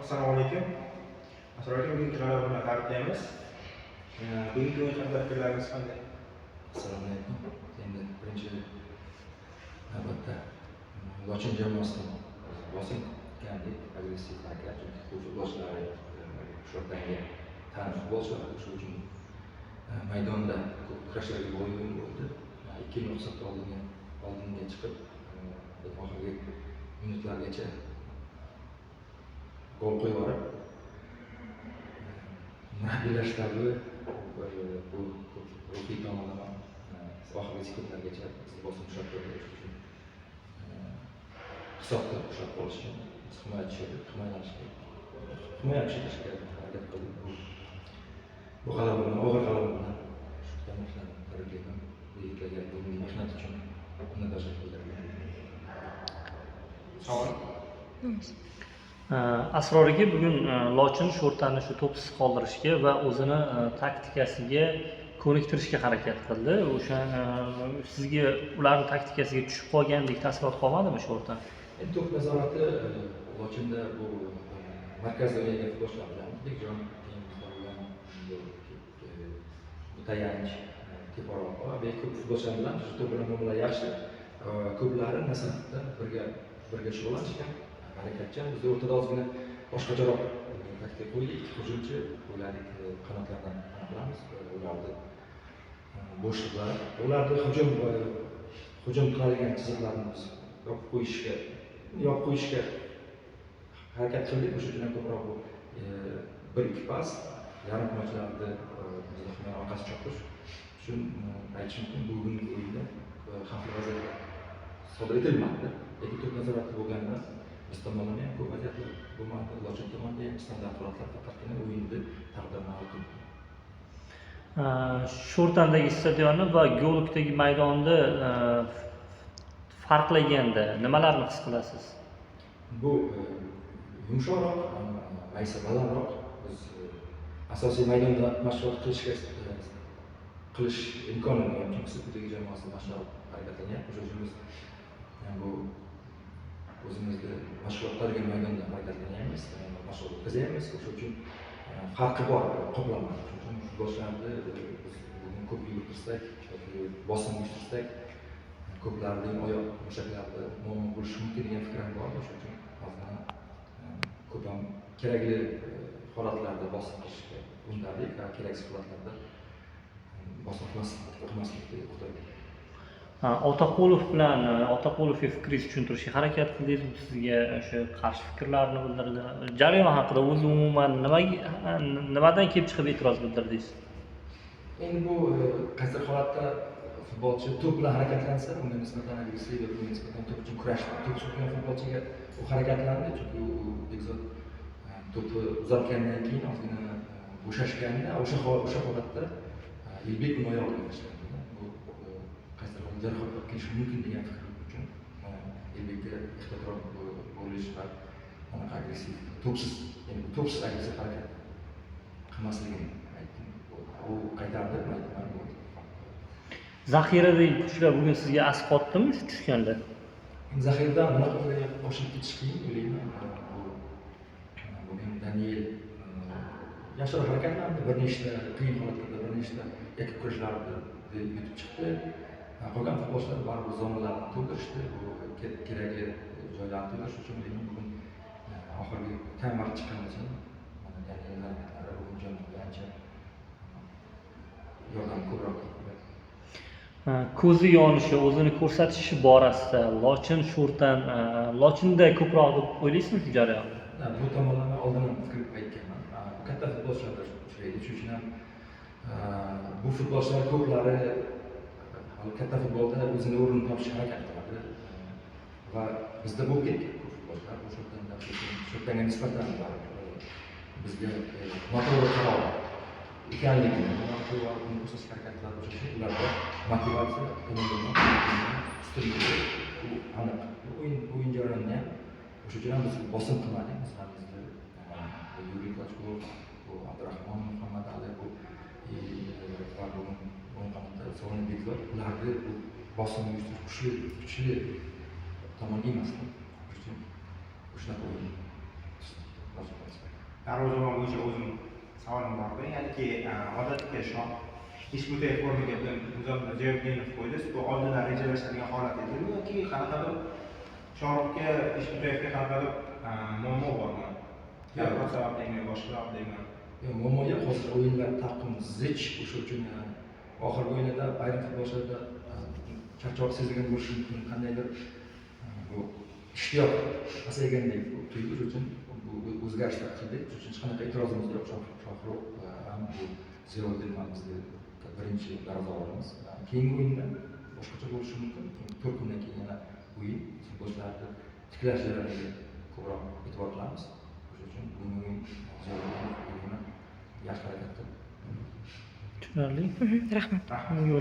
Assalomu alaykum. Asror aka, bugungi g'alaba bilan tabriklaymiz. Bugungi o'yin haqida fikrlaringiz qanday? Assalomu alaykum. Endi birinchi navbatda Lochin jamoasining bosim qilgandek agressiv harakat, chunki bu futbolchilar sho'rtanga taniq futbolchilar, shuning uchun maydonda ko'p kurashlarga boy o'yin bo'ldi. 2-0 hisobda oldinga chiqib, oxirgi minutlargacha gol qo'yib yuborib, murabbiylar shtabi bu ruhiy tomonlama oxirgi sekundlargacha bosim ushlab turdi. Shuning uchun hisobda ushlab qolish uchun biz himoyalanishga harakat qildik. Bu g'alaba bilan, og'ir g'alaba bilan shu tomonlarni tabriklayman. Bu yigitlarga bugungi mehnat uchun minnatdorchilik bildiraman. Savol. Asror aka, bugun Lochin sho'rtani shu to'psiz qoldirishga va o'zini taktikasiga ko'niktirishga harakat qildi. O'sha sizga ularning taktikasiga tushib qolgandek taassurot qolmadimi sho'rtan? To'p nazorati Lochinda bu markazda o'ynagan futbolchilar bilan Bekjon tayanch teparoq ko'p futbolchilar bilan shu to'p bilan muomala yaxshi. Ko'plari nasafda birga shug'ullanishgan, harakatchan. Biz o'rtada ozgina boshqacharoq taktika qo'ydik. Hujumchi o'yladik, qanotlardan qilamiz. Ularni bo'shliqlar, ularni hujum qiladigan chiziqlarni biz yopib qo'yishga harakat qildik. O'sha uchun ham ko'proq bu 1-2 pas yarim himoyachilarni himoya orqasi chopish uchun aytish mumkin. Bugungi o'yinda xavfli vaziyatlar sodir etilmadi. Lekin to'p nazorati bo'lganda biz tomondan ham ko'p vaziyatlar bo'lmadi. Lochin tomonidan ham standart holatlar faqatgina o'yinni taqdirini hal qildi. Sho'rtandagi stadionni va Go'llikdagi maydonni farqlaganda nimalarni his qilasiz? Bu yumshoqroq, maysa balandroq. Biz asosiy maydonda mashg'ulot qilish imkonini yo'q. Chunki Superliga jamoasi mashg'ulot harakatlanyapti. O'sha uchun biz bu o'zimizni mashg'ulot qiladigan maydonda harakatlanyapmiz, mashg'ulot o'tkazyapmiz. O'sha uchun farqi bor, qoplanadi. Shuning uchun futbolchilarni biz bugun ko'p yurtirsak yoki bosim uyushtirsak, ko'plarning oyoq mushaklarida muammo bo'lishi mumkin degan fikrim bor. Shuning uchun hozir ko'p ham kerakli holatlarda bosim qilishga undardik va keraksiz holatlarda bosim qilmaslikka o'qitdik. Otaqulovga fikringizni tushuntirishga harakat qildingiz. Sizga o'sha qarshi fikrlarni bildirdi. Jarayon haqida o'zi umuman nimadan kelib chiqib e'tiroz bildirdingiz? Endi bu qaysi holatda futbolchi to'p bilan harakatlansa, unga nisbatan agressiv yoki unga nisbatan to'p uchun kurashdi. To'p surgan futbolchiga u harakatlandi, chunki u Bekzod to'pni uzatgandan keyin ozgina bo'shashganda, o'sha holatda Elbek uni oyog'iga tashladi. Bu qaysi holatda jarohat olib kelishi mumkin degan fikr uchun Elbekka ehtiyotroq bo'lish va agressiv, to'psiz agressiv harakat qilmasligini aytdim. U qaytardi, Zaxiradagi kuchlar bugun sizga asqotdimi tushganda? Zaxiradan bunaqa boshib ketish qiyin o'ylayman. Bugun Daniel yaxshiroq harakatlandi, bir nechta qiyin holatlarda bir nechta yakka kurashlarni yutib chiqdi. Qolgan futbolchilar baribir zonalarni to'ldirishdi, bu kerakli joylarni to'ldirish uchun bugun oxirgi kamar chiqqangacha Daniel harakatlari o'yinchi ancha yordam ko'proq. Ko'zi yonishi, o'zini ko'rsatishi borasida Lochinda ko'proq deb o'ylaysizmi shu jarayonda? Bu tomonlama oldin ham fikr aytganman. Katta futbolchilarda uchraydi. Shuning uchun ham bu futbolchilar ko'plari katta futbolda o'zini o'rnini topishga harakat qiladi. Va bizda bo'lib ketgan ko'p futbolchilar sho'rtanga nisbatan bizga noto'g'ri qaror ekanligini ko'rsatishga harakat qiladi. O'sha uchun ularda motivatsiya, ustunligi bu aniq. O'yin jarayonida o'sha uchun ham biz bosim qilmadik. Masalan, bizda Yuriy Klachkov, Abdurahmon Muhammad Ali, Sovrin Bekzod, ularni bosim uyushtirish kuchli tomon emasdi. Shuning uchun o'shanaqa o'yin darvozabon bo'yicha o'zim savolim bor edi. Ya'niki odatda ish mudofaa formaga Nizomjon Javobgenov qo'ydi. Bu oldindan rejalashtirilgan holat edimi yoki qanaqadir Shohruxga ish mudofaaga qanaqadir muammo bormi? Yo sababdami, boshqa sababdami? Muammo yo'q, hozir o'yinlar taqvimi zich, o'sha uchun oxirgi o'yinda ayrim futbolchilarda charchoq sezilgan bo'lishi mumkin, qandaydir bu ishtiyoq pasaygandek tuyuldi, uchun bu o'zgarishlar qildik, uchun hech qanaqa e'tirozimiz yo'q. Shohruh ham bu Ziyoddin bizni birinchi darvozabonimiz. Keyingi o'yinda boshqacha bo'lishi mumkin. 4 kundan keyin yana o'yin, futbolchilarni tiklash jarayoniga ko'proq e'tibor qilamiz. O'sha uchun bugungi o'yin Ziyoddin yaxshi harakat qildi. Tushunarli. Rahmat.